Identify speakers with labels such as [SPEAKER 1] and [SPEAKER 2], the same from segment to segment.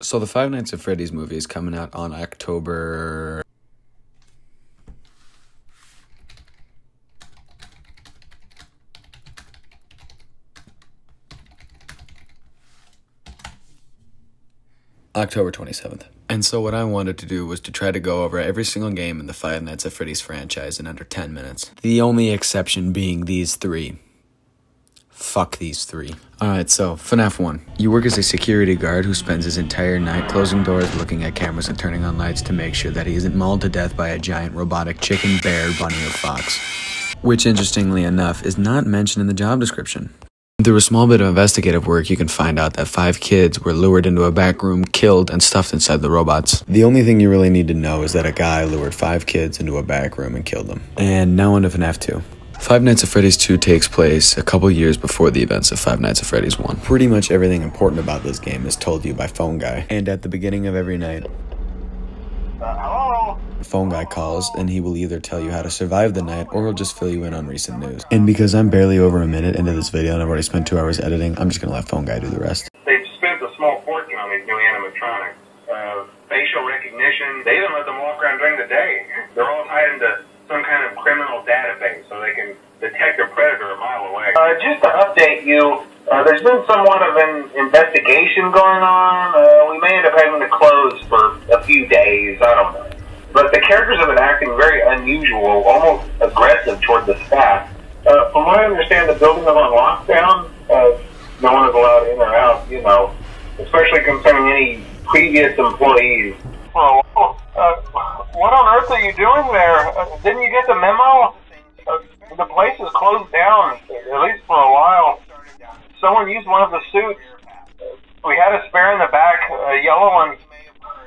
[SPEAKER 1] So the Five Nights at Freddy's movie is coming out on October... October 27th. And so what I wanted to do was to try to go over every single game in the Five Nights at Freddy's franchise in under 10 minutes. The only exception being these three. Fuck these three. Alright, so FNAF 1. You work as a security guard who spends his entire night closing doors, looking at cameras, and turning on lights to make sure that he isn't mauled to death by a giant robotic chicken, bear, bunny, or fox. Which, interestingly enough, is not mentioned in the job description. Through a small bit of investigative work, you can find out that 5 kids were lured into a back room, killed, and stuffed inside the robots. The only thing you really need to know is that a guy lured 5 kids into a back room and killed them. And now on to FNAF 2. Five Nights at Freddy's 2 takes place a couple years before the events of Five Nights at Freddy's 1. Pretty much everything important about this game is told you by Phone Guy. And at the beginning of every night,
[SPEAKER 2] hello?
[SPEAKER 1] The Phone Guy calls, and he will either tell you how to survive the night, or he'll just fill you in on recent news. And because I'm barely over a minute into this video and I've already spent 2 hours editing, I'm just gonna let Phone Guy do the rest.
[SPEAKER 2] They've spent a small fortune on these new animatronics. Facial recognition. They even let them walk around during the day. They're all tied into some kind of criminal database so they can detect a predator a mile away. Just to update you, there's been somewhat of an investigation going on. We may end up having to close for a few days. I don't know. But the characters have been acting very unusual, almost aggressive toward the staff. From what I understand, the building is on lockdown. No one is allowed in or out, you know, especially concerning any previous employees. Oh, what on earth are you doing there? Didn't you get the memo? The place is closed down, at least for a while. Someone used one of the suits. We had a spare in the back, a yellow one.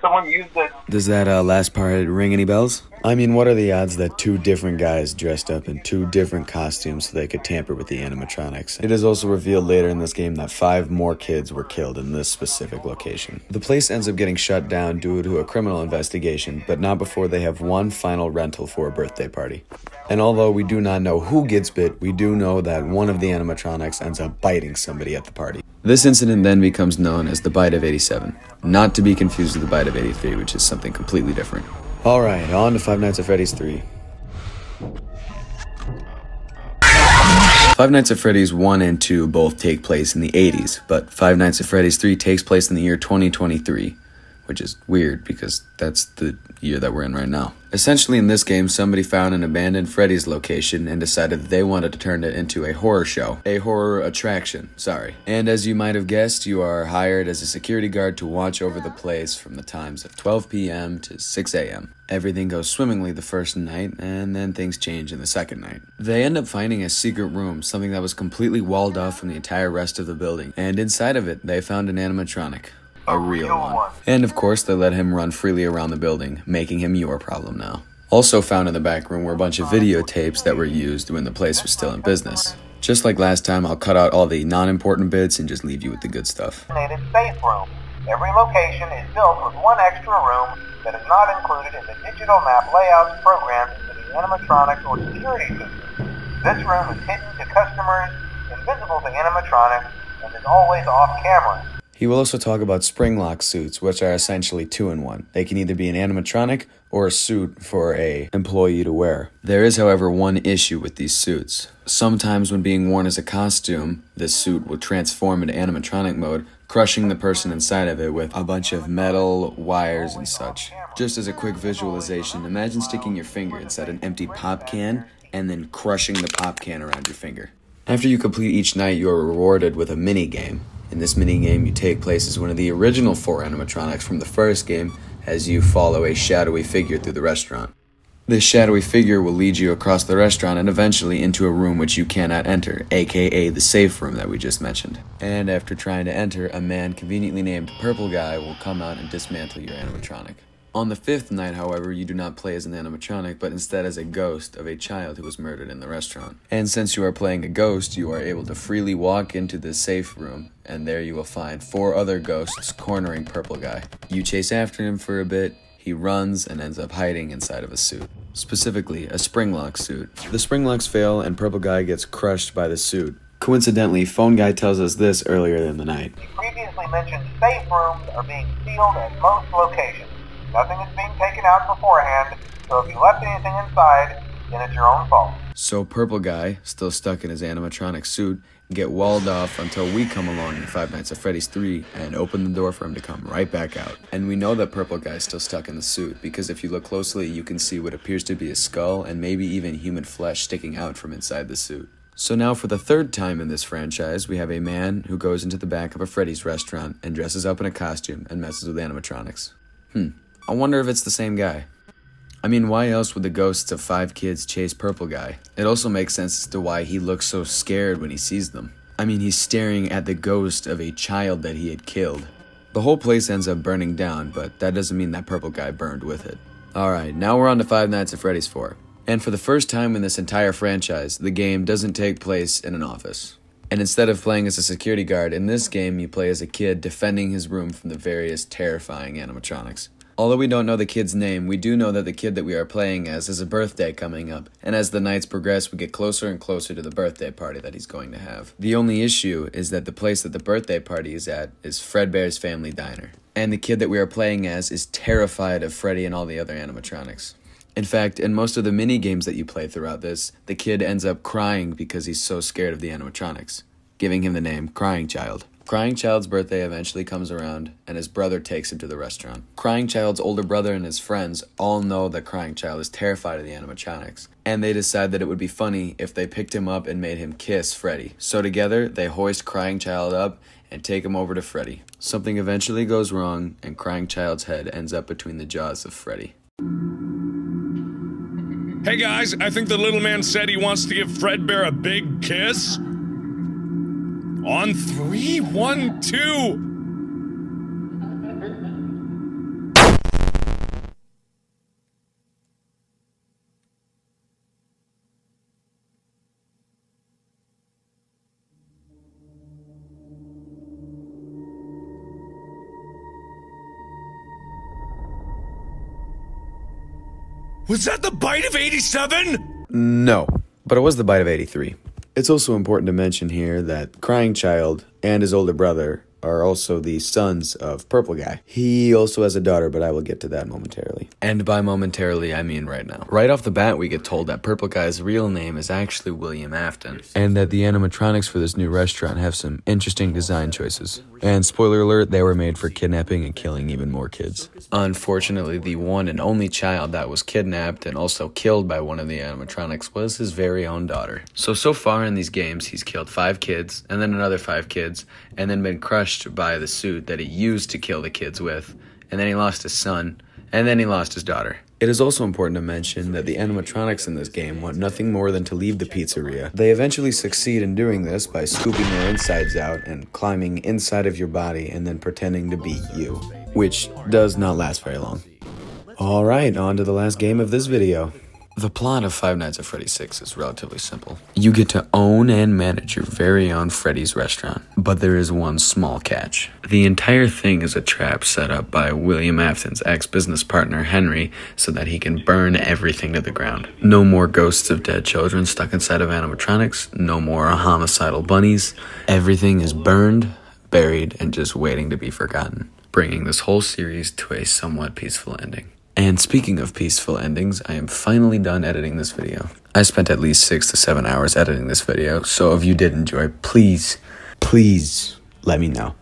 [SPEAKER 2] Someone used it.
[SPEAKER 1] Does that last part ring any bells? I mean, what are the odds that 2 different guys dressed up in 2 different costumes so they could tamper with the animatronics? It is also revealed later in this game that 5 more kids were killed in this specific location. The place ends up getting shut down due to a criminal investigation, but not before they have one final rental for a birthday party. And although we do not know who gets bit, we do know that one of the animatronics ends up biting somebody at the party. This incident then becomes known as the Bite of 87, not to be confused with the Bite of 83, which is something completely different. Alright, on to Five Nights at Freddy's 3. Five Nights at Freddy's 1 and 2 both take place in the 80s, but Five Nights at Freddy's 3 takes place in the year 2023, which is weird because that's the year that we're in right now. Essentially, in this game, somebody found an abandoned Freddy's location and decided that they wanted to turn it into a horror show. A horror attraction, sorry. And as you might have guessed, you are hired as a security guard to watch over the place from the times of 12 p.m. to 6 a.m. Everything goes swimmingly the first night, and then things change in the second night. They end up finding a secret room, something that was completely walled off from the entire rest of the building, and inside of it, they found an animatronic. A real one. And of course, they let him run freely around the building, making him your problem now. Also found in the back room were a bunch of videotapes that were used when the place was still in business. Just like last time, I'll cut out all the non-important bits and just leave you with the good stuff.
[SPEAKER 3] Safe room. Every location is built with one extra room that is not included in the digital map layouts programmed into the animatronics or security system. This room is hidden to customers, invisible to animatronics, and is always off camera.
[SPEAKER 1] He will also talk about spring lock suits, which are essentially 2-in-1. They can either be an animatronic or a suit for an employee to wear. There is, however, one issue with these suits. Sometimes when being worn as a costume, this suit will transform into animatronic mode, crushing the person inside of it with a bunch of metal, wires, and such. Just as a quick visualization, imagine sticking your finger inside an empty pop can and then crushing the pop can around your finger. After you complete each night, you are rewarded with a mini-game. In this mini-game, you take place as one of the original 4 animatronics from the first game as you follow a shadowy figure through the restaurant. This shadowy figure will lead you across the restaurant and eventually into a room which you cannot enter, aka the safe room that we just mentioned. And after trying to enter, a man conveniently named Purple Guy will come out and dismantle your animatronic. On the 5th night, however, you do not play as an animatronic, but instead as a ghost of a child who was murdered in the restaurant. And since you are playing a ghost, you are able to freely walk into the safe room, and there you will find 4 other ghosts cornering Purple Guy. You chase after him for a bit, he runs and ends up hiding inside of a suit. Specifically, a spring lock suit. The spring locks fail and Purple Guy gets crushed by the suit, Coincidentally, Phone Guy tells us this earlier in the night.
[SPEAKER 3] The previously mentioned safe rooms are being sealed at most locations. Nothing is being taken out beforehand, so if you left anything inside, then it's your own fault.
[SPEAKER 1] So Purple Guy, still stuck in his animatronic suit, get walled off until we come along in Five Nights at Freddy's 3 and open the door for him to come right back out. And we know that Purple Guy is still stuck in the suit because if you look closely, you can see what appears to be a skull and maybe even human flesh sticking out from inside the suit. So now for the third time in this franchise, we have a man who goes into the back of a Freddy's restaurant and dresses up in a costume and messes with animatronics. I wonder if it's the same guy. I mean, why else would the ghosts of 5 kids chase Purple Guy? It also makes sense as to why he looks so scared when he sees them. I mean, he's staring at the ghost of a child that he had killed. The whole place ends up burning down, but that doesn't mean that Purple Guy burned with it. Alright, now we're on to Five Nights at Freddy's 4. And for the first time in this entire franchise, the game doesn't take place in an office. And instead of playing as a security guard, in this game you play as a kid defending his room from the various terrifying animatronics. Although we don't know the kid's name, we do know that the kid that we are playing as has a birthday coming up, and as the nights progress, we get closer and closer to the birthday party that he's going to have. The only issue is that the place that the birthday party is at is Fredbear's Family Diner, and the kid that we are playing as is terrified of Freddy and all the other animatronics. In fact, in most of the mini-games that you play throughout this, the kid ends up crying because he's so scared of the animatronics, giving him the name Crying Child. Crying Child's birthday eventually comes around, and his brother takes him to the restaurant. Crying Child's older brother and his friends all know that Crying Child is terrified of the animatronics, and they decide that it would be funny if they picked him up and made him kiss Freddy. So together, they hoist Crying Child up and take him over to Freddy. Something eventually goes wrong, and Crying Child's head ends up between the jaws of Freddy.
[SPEAKER 4] Hey guys, I think the little man said he wants to give Fredbear a big kiss. On 3, 1, 2. Was that the bite of 87?
[SPEAKER 1] No, but it was the bite of 83. It's also important to mention here that Crying Child and his older brother are also the sons of Purple Guy. He also has a daughter, but I will get to that momentarily. And by momentarily, I mean right now. Right off the bat, we get told that Purple Guy's real name is actually William Afton, and that the animatronics for this new restaurant have some interesting design choices. And spoiler alert, they were made for kidnapping and killing even more kids. Unfortunately, the one and only child that was kidnapped and also killed by one of the animatronics was his very own daughter. So far in these games, he's killed 5 kids, and then another 5 kids, and then been crushed by the suit that he used to kill the kids with, and then he lost his son, and then he lost his daughter. It is also important to mention that the animatronics in this game want nothing more than to leave the pizzeria. They eventually succeed in doing this by scooping their insides out and climbing inside of your body and then pretending to be you, which does not last very long. Alright, on to the last game of this video. The plot of Five Nights at Freddy's 6 is relatively simple. You get to own and manage your very own Freddy's restaurant, but there is one small catch. The entire thing is a trap set up by William Afton's ex-business partner Henry so that he can burn everything to the ground. No more ghosts of dead children stuck inside of animatronics, no more homicidal bunnies. Everything is burned, buried, and just waiting to be forgotten, bringing this whole series to a somewhat peaceful ending. And speaking of peaceful endings, I am finally done editing this video. I spent at least 6 to 7 hours editing this video, so if you did enjoy, please let me know.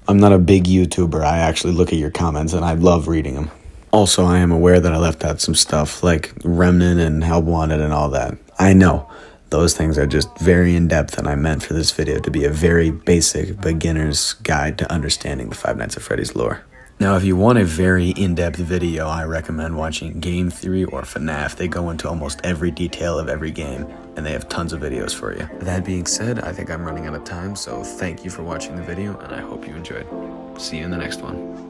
[SPEAKER 1] I'm not a big YouTuber, I actually look at your comments and I love reading them. Also, I am aware that I left out some stuff like Remnant and Help Wanted and all that. I know, those things are just very in-depth and I meant for this video to be a very basic beginner's guide to understanding the Five Nights at Freddy's lore. Now, if you want a very in-depth video, I recommend watching Game 3 or FNAF. They go into almost every detail of every game, and they have tons of videos for you. That being said, I think I'm running out of time, so thank you for watching the video, and I hope you enjoyed. See you in the next one.